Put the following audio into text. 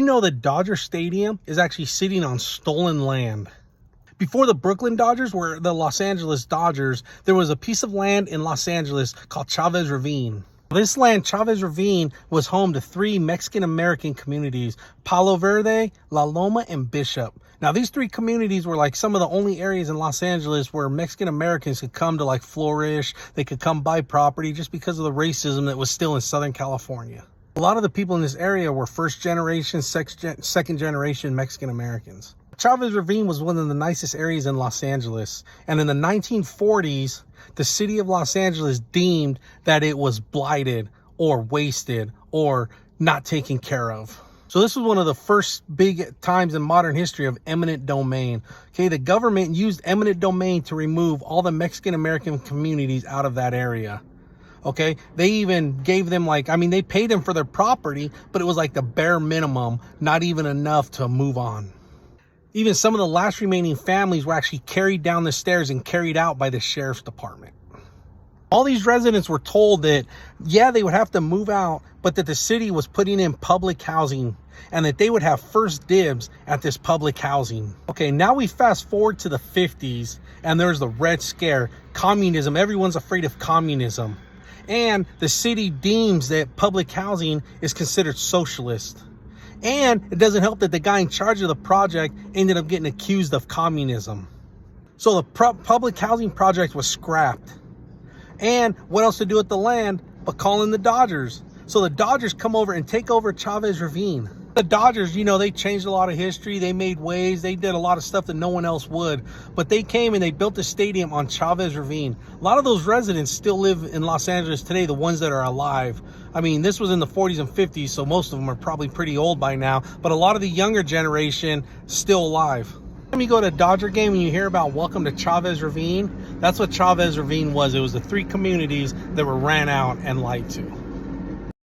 know that Dodger Stadium is actually sitting on stolen land? Before the Brooklyn Dodgers were the Los Angeles Dodgers, there was a piece of land in Los Angeles called Chavez Ravine. This land, Chavez Ravine, was home to 3 Mexican-American communities, Palo Verde, La Loma, and Bishop. Now, these 3 communities were like some of the only areas in Los Angeles where Mexican-Americans could come to like flourish. They could come buy property just because of the racism that was still in Southern California. A lot of the people in this area were first generation, second generation Mexican-Americans. Chavez Ravine was one of the nicest areas in Los Angeles. And in the 1940s, the city of Los Angeles deemed that it was blighted or wasted or not taken care of. So this was one of the first big times in modern history of eminent domain. Okay, the government used eminent domain to remove all the Mexican-American communities out of that area. Okay, they even gave them they paid them for their property, but it was like the bare minimum, not even enough to move on. Even some of the last remaining families were actually carried down the stairs and carried out by the sheriff's department. All these residents were told that, yeah, they would have to move out, but that the city was putting in public housing and that they would have first dibs at this public housing. Okay, now we fast forward to the 50s and there's the Red Scare, communism. Everyone's afraid of communism. And the city deems that public housing is considered socialist. And it doesn't help that the guy in charge of the project ended up getting accused of communism. So the public housing project was scrapped. And what else to do with the land but call in the Dodgers? So the Dodgers come over and take over Chavez Ravine. The Dodgers, they changed a lot of history. They made waves. They did a lot of stuff that no one else would. But they came and they built a stadium on Chavez Ravine. A lot of those residents still live in Los Angeles today, the ones that are alive. I mean, this was in the 40s and 50s, so most of them are probably pretty old by now. But a lot of the younger generation still alive. When you go to a Dodger game and you hear about welcome to Chavez Ravine, that's what Chavez Ravine was. It was the 3 communities that were ran out and lied to.